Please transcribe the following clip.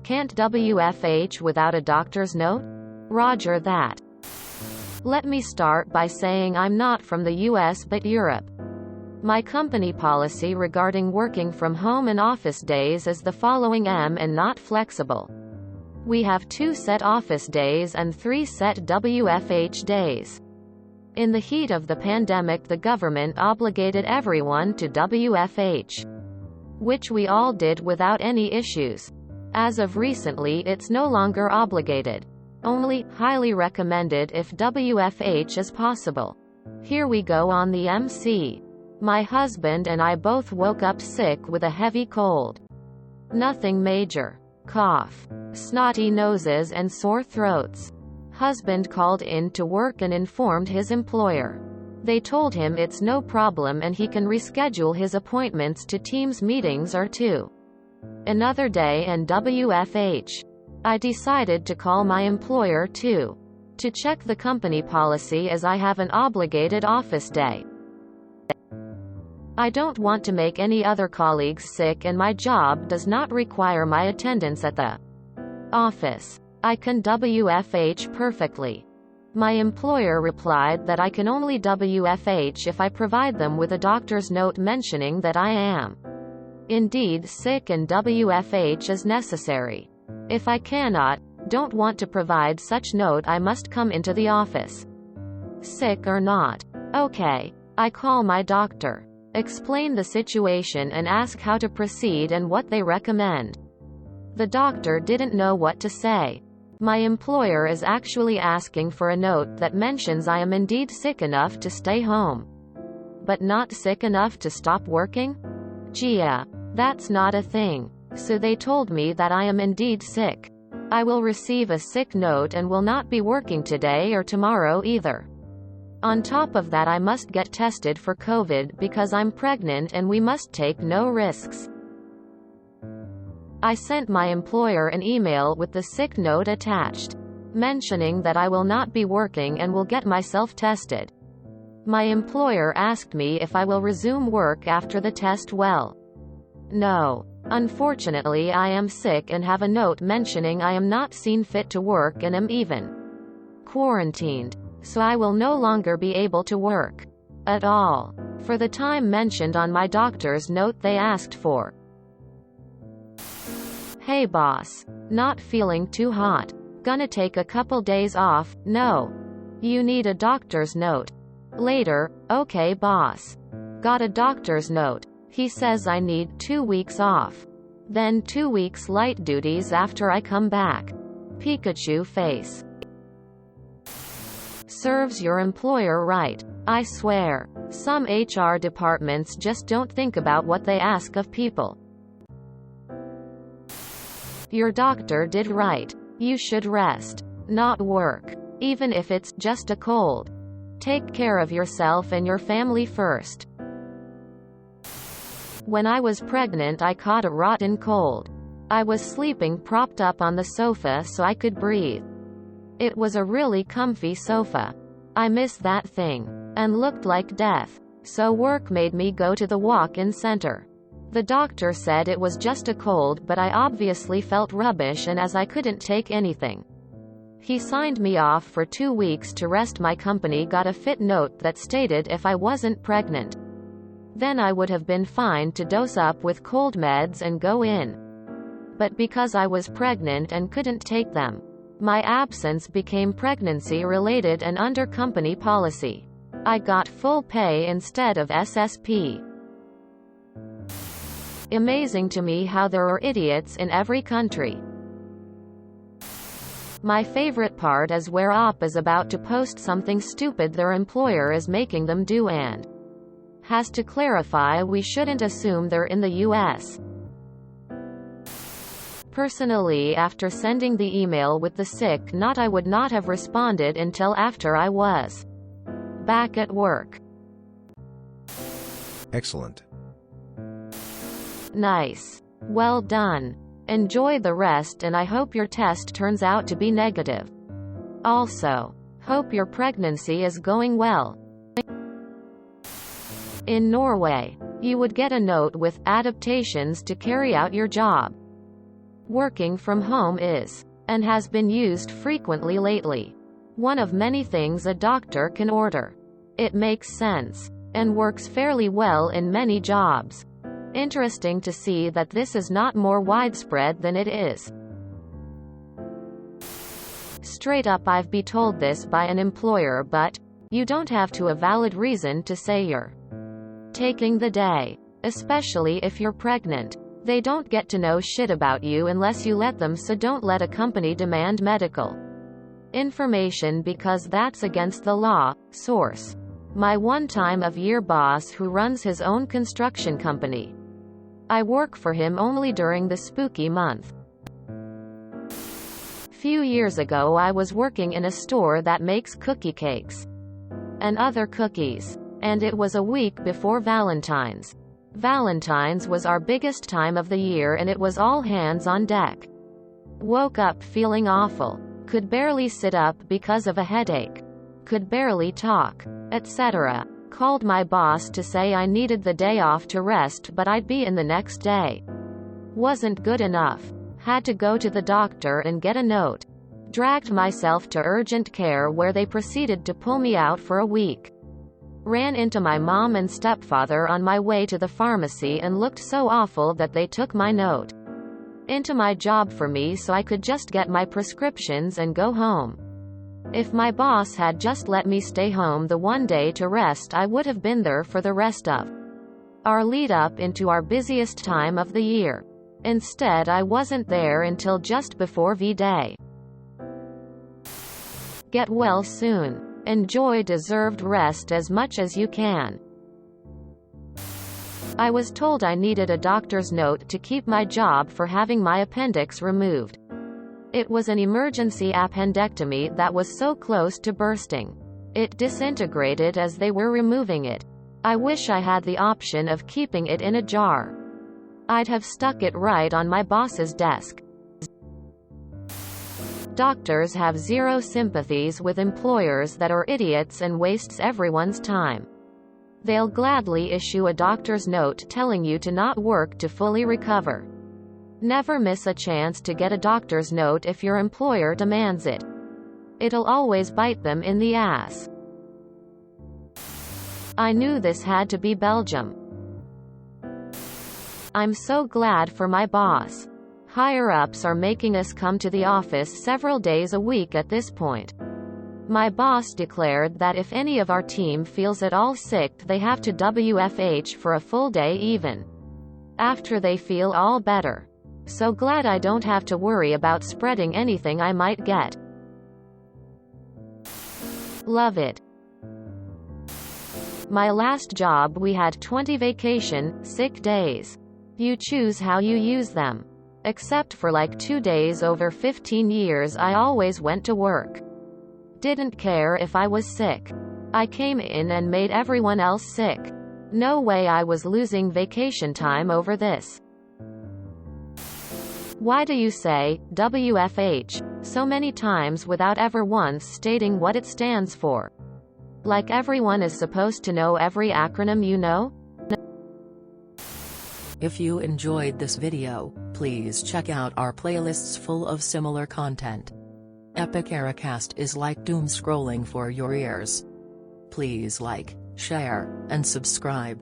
Can't WFH without a doctor's note? Roger that. Let me start by saying I'm not from the US but Europe. My company policy regarding working from home and office days is the following: and not flexible. We have 2 set office days and 3 set WFH days. In the heat of the pandemic, the government obligated everyone to WFH, which we all did without any issues. As of recently, it's no longer obligated. Only, highly recommended if WFH is possible. Here we go on the MC. My husband and I both woke up sick with a heavy cold. Nothing major. Cough, snotty noses and sore throats. Husband called in to work and informed his employer. They told him it's no problem and he can reschedule his appointments to Teams meetings or to another day and WFH. I decided to call my employer too, to check the company policy, as I have an obligated office day. I don't want to make any other colleagues sick and my job does not require my attendance at the office. I can WFH perfectly. My employer replied that I can only WFH if I provide them with a doctor's note mentioning that I am indeed sick and WFH is necessary. If I don't want to provide such note, I must come into the office. Sick or not. Okay. I call my doctor, explain the situation and ask how to proceed and what they recommend. The doctor didn't know what to say. My employer is actually asking for a note that mentions I am indeed sick enough to stay home, but not sick enough to stop working? Gee, that's not a thing. So they told me that I am indeed sick. I will receive a sick note and will not be working today or tomorrow either. On top of that, I must get tested for COVID because I'm pregnant and we must take no risks. I sent my employer an email with the sick note attached, mentioning that I will not be working and will get myself tested. My employer asked me if I will resume work after the test. Well, no. Unfortunately, I am sick and have a note mentioning I am not seen fit to work and am even quarantined. So I will no longer be able to work at all for the time mentioned on my doctor's note they asked for. Hey boss, not feeling too hot. Gonna take a couple days off. No. You need a doctor's note. Later. Okay boss. Got a doctor's note. He says I need 2 weeks off. Then 2 weeks light duties after I come back. Pikachu face. Serves your employer right. I swear. Some HR departments just don't think about what they ask of people. Your doctor did right. You should rest, not work. Even if it's just a cold. Take care of yourself and your family first. When I was pregnant, I caught a rotten cold. I was sleeping propped up on the sofa so I could breathe. It was a really comfy sofa. I miss that thing. And looked like death. So work made me go to the walk-in center. The doctor said it was just a cold, but I obviously felt rubbish, and as I couldn't take anything, he signed me off for 2 weeks to rest. My company got a fit note that stated if I wasn't pregnant, then I would have been fine to dose up with cold meds and go in. But because I was pregnant and couldn't take them, my absence became pregnancy-related and under company policy. I got full pay instead of SSP. Amazing to me how there are idiots in every country. My favorite part is where op is about to post something stupid their employer is making them do and has to clarify we shouldn't assume they're in the US. Personally, after sending the email with the sick note, I would not have responded until after I was back at work. Excellent. Nice. Well done. Enjoy the rest and I hope your test turns out to be negative. Also, hope your pregnancy is going well. In Norway, you would get a note with adaptations to carry out your job. Working from home is, and has been used frequently lately, one of many things a doctor can order. It makes sense, and works fairly well in many jobs. Interesting to see that this is not more widespread than it is. Straight up, I've been told this by an employer, but you don't have to a valid reason to say you're taking the day, especially if you're pregnant. They don't get to know shit about you unless you let them, so don't let a company demand medical information because that's against the law. Source: my one-time-of-year boss who runs his own construction company. I work for him only during the spooky month. Few years ago I was working in a store that makes cookie cakes and other cookies, and it was a week before Valentine's. Valentine's was our biggest time of the year and it was all hands on deck. Woke up feeling awful. Could barely sit up because of a headache. Could barely talk, etc. Called my boss to say I needed the day off to rest but I'd be in the next day. Wasn't good enough. Had to go to the doctor and get a note. Dragged myself to urgent care where they proceeded to pull me out for a week. Ran into my mom and stepfather on my way to the pharmacy and looked so awful that they took my note into my job for me so I could just get my prescriptions and go home. If my boss had just let me stay home the one day to rest, I would have been there for the rest of our lead up into our busiest time of the year. Instead, I wasn't there until just before V-Day. Get well soon. Enjoy deserved rest as much as you can. I was told I needed a doctor's note to keep my job for having my appendix removed. It was an emergency appendectomy that was so close to bursting. It disintegrated as they were removing it. I wish I had the option of keeping it in a jar. I'd have stuck it right on my boss's desk. Doctors have zero sympathies with employers that are idiots and wastes everyone's time. They'll gladly issue a doctor's note telling you to not work to fully recover. Never miss a chance to get a doctor's note if your employer demands it. It'll always bite them in the ass. I knew this had to be Belgium. I'm so glad for my boss. Higher-ups are making us come to the office several days a week at this point. My boss declared that if any of our team feels at all sick, they have to WFH for a full day even after they feel all better. So glad I don't have to worry about spreading anything I might get. Love it. My last job we had 20 vacation, sick days. You choose how you use them. Except for like 2 days over 15 years I always went to work. Didn't care if I was sick. I came in and made everyone else sick. No way I was losing vacation time over this. Why do you say WFH so many times without ever once stating what it stands for? Like everyone is supposed to know every acronym you know? If you enjoyed this video, please check out our playlists full of similar content. Epic Ericast is like doom scrolling for your ears. Please like, share, and subscribe.